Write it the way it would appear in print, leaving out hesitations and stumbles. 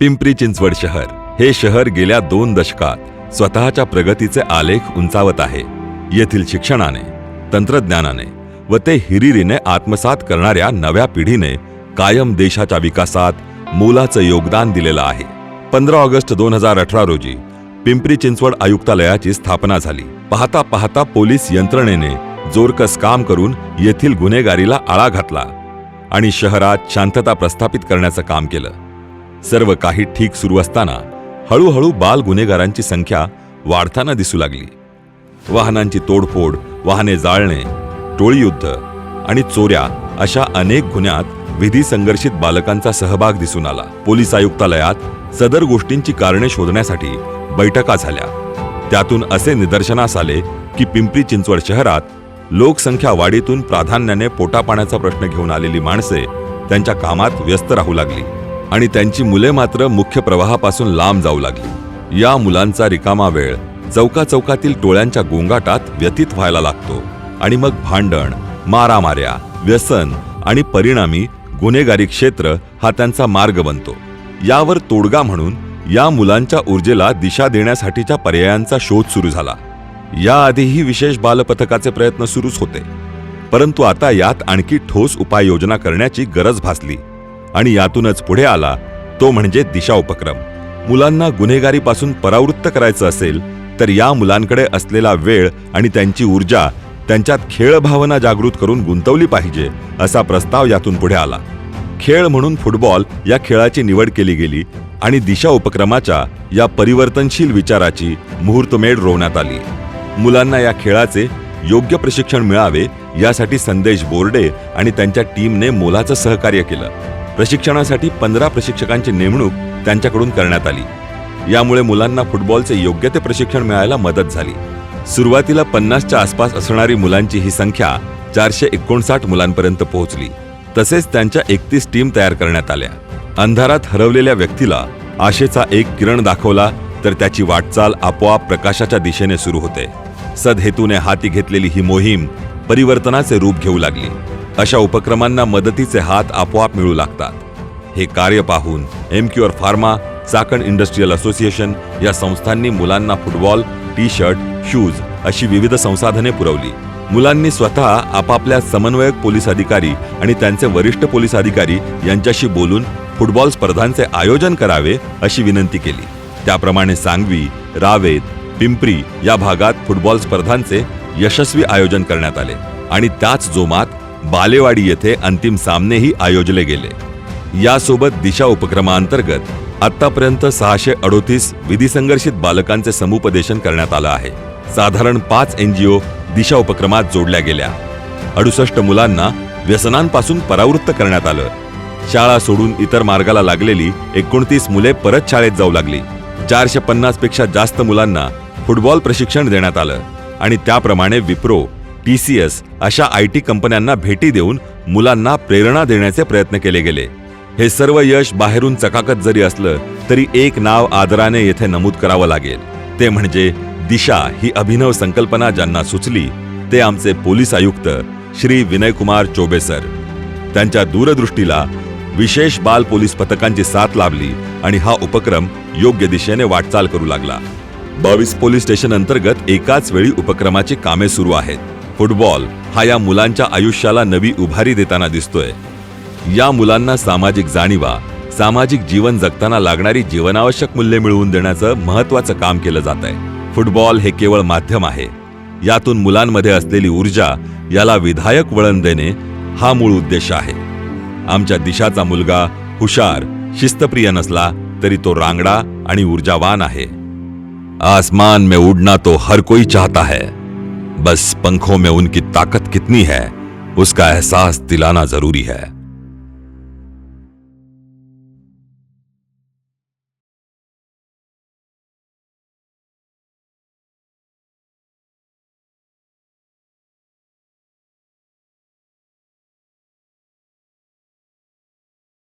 पिंपरी चिंचवड शहर हे शहर गेल्या 2 दशकात स्वतःच्या प्रगतीचे आलेख उंचावत आहे. येथील शिक्षणाने, तंत्रज्ञानाने व ते हिरिरीने आत्मसात करणाऱ्या नव्या पिढीने कायम देशाच्या विकासात मोलाचं योगदान दिलेलं आहे. 15 ऑगस्ट 2018 रोजी पिंपरी चिंचवड आयुक्तालयाची स्थापना झाली. पाहता पाहता पोलीस यंत्रणेने जोरकस काम करून येथील गुन्हेगारीला आळा घातला आणि शहरात शांतता प्रस्थापित करण्याचं काम केलं. सर्व काही ठीक सुरू असताना हळूहळू बाल गुन्हेगारांची संख्या वाढताना दिसू लागली. वाहनांची तोडफोड, वाहने जाळणे, टोळीयुद्ध आणि चोऱ्या अशा अनेक गुन्ह्यात विधी संघर्षित बालकांचा सहभाग दिसून आला. पोलीस आयुक्तालयात सदर गोष्टींची कारणे शोधण्यासाठी बैठका झाल्या. त्यातून असे निदर्शनास आले की पिंपरी चिंचवड शहरात लोकसंख्या वाढीतून प्राधान्याने पोटापाण्याचा प्रश्न घेऊन आलेली माणसे त्यांच्या कामात व्यस्त राहू लागली आणि त्यांची मुले मात्र मुख्य प्रवाहापासून लांब जाऊ लागली. या मुलांचा रिकामा वेळ चौकाचौकातील टोळ्यांच्या गोंगाटात व्यतीत व्हायला लागतो आणि मग भांडण, मारामाऱ्या, व्यसन आणि परिणामी गुन्हेगारी क्षेत्र हा त्यांचा मार्ग बनतो. यावर तोडगा म्हणून या मुलांच्या ऊर्जेला दिशा देण्यासाठीच्या पर्यायांचा शोध सुरू झाला. याआधीही विशेष बालपथकाचे प्रयत्न सुरूच होते, परंतु आता यात आणखी ठोस उपाययोजना करण्याची गरज भासली आणि यातूनच पुढे आला तो म्हणजे दिशा उपक्रम. मुलांना गुन्हेगारीपासून परावृत्त करायचं असेल तर या मुलांकडे असलेला वेळ आणि त्यांची ऊर्जा त्यांच्यात खेळ भावना जागृत करून गुंतवली पाहिजे असा प्रस्ताव यातून पुढे आला. खेळ म्हणून फुटबॉल या खेळाची निवड केली गेली आणि दिशा उपक्रमाच्या या परिवर्तनशील विचाराची मुहूर्तमेढ रोवण्यात आली. मुलांना या खेळाचे योग्य प्रशिक्षण मिळावे यासाठी संदेश बोर्डे आणि त्यांच्या टीमने मोलाचं सहकार्य केलं. प्रशिक्षणासाठी 15 प्रशिक्षकांची नेमणूक त्यांच्याकडून करण्यात आली. यामुळे मुलांना फुटबॉलचे योग्य ते प्रशिक्षण मिळायला मदत झाली. सुरुवातीला 50च्या आसपास असणारी मुलांची ही संख्या 459 मुलांपर्यंत पोहोचली. तसेच त्यांच्या 31 टीम तयार करण्यात आल्या. अंधारात हरवलेल्या व्यक्तीला आशेचा एक किरण दाखवला तर त्याची वाटचाल आपोआप प्रकाशाच्या दिशेने सुरू होते. सदहेतूने हाती घेतलेली ही मोहीम परिवर्तनाचे रूप घेऊ लागली. अशा उपक्रमांना मदतीचे हात आपोआप मिळू लागतात. हे कार्य पाहून एमक्यूआर फार्मा, चाकण इंडस्ट्रियल असोसिएशन या संस्थांनी मुलांना फुटबॉल, टी-शर्ट, शूज अशी विविध संसाधने पुरवली. मुलांनी स्वतः आपापल्या समन्वयक पोलीस अधिकारी आणि त्यांचे वरिष्ठ पोलीस अधिकारी यांच्याशी बोलून फुटबॉल स्पर्धांचे आयोजन करावे अशी विनंती केली. त्याप्रमाणे सांगवी, रावेत, पिंपरी या भागात फुटबॉल स्पर्धांचे यशस्वी आयोजन करण्यात आले आणि त्याच जोमात बालेवाडी येथे अंतिम सामनेही आयोजले गेले. यासोबत दिशा उपक्रमांतर्गत आतापर्यंत 638 विधी संघर्षित बालकांचे समुपदेशन करण्यात आलं आहे. साधारण 5 NGO दिशा उपक्रमात जोडल्या गेल्या. 68 मुलांना व्यसनांपासून परावृत्त करण्यात आलं. शाळा सोडून इतर मार्गाला लागलेली 29 मुले परत शाळेत जाऊ लागली. 450 पेक्षा जास्त मुलांना फुटबॉल प्रशिक्षण देण्यात आलं आणि त्याप्रमाणे विप्रो, TCS अशा IT कंपन्यांना भेटी देऊन मुलांना प्रेरणा देण्याचे प्रयत्न केले गेले. हे सर्व यश बाहेरून चकाकत जरी असलं तरी एक नाव आदराने येथे नमूद करावं लागेल. ते म्हणजे दिशा ही अभिनव संकल्पना ज्यांना सुचली ते आमचे पोलीस आयुक्त श्री विनयकुमार चौबे सर. त्यांच्या दूरदृष्टीला विशेष बाल पोलीस पथकांची साथ लाभली आणि हा उपक्रम योग्य दिशेने वाटचाल करू लागला. 22 पोलीस स्टेशन अंतर्गत एकाच वेळी उपक्रमाची कामे सुरू आहेत. फुटबॉल हा या मुलांच्या आयुष्याला नवी उभारी देताना दिसतोय. या मुलांना सामाजिक जाणीवा, सामाजिक जीवन जगताना लागणारी जीवनावश्यक मूल्ये मिळवून देण्याचं महत्त्वाचं काम केलं जात आहे. फुटबॉल हे केवळ माध्यम आहे. यातून मुलांमध्ये असलेली ऊर्जा याला विधायक वळण देणे हा मूळ उद्देश आहे. आमच्या दिशाचा मुलगा हुशार, शिस्तप्रिय नसला तरी तो रांगडा आणि ऊर्जावान आहे. आसमान में उड़ना तो हर कोई चाहता है, बस पंखों में उनकी ताकत कितनी है उसका एहसास दिलाना जरूरी है.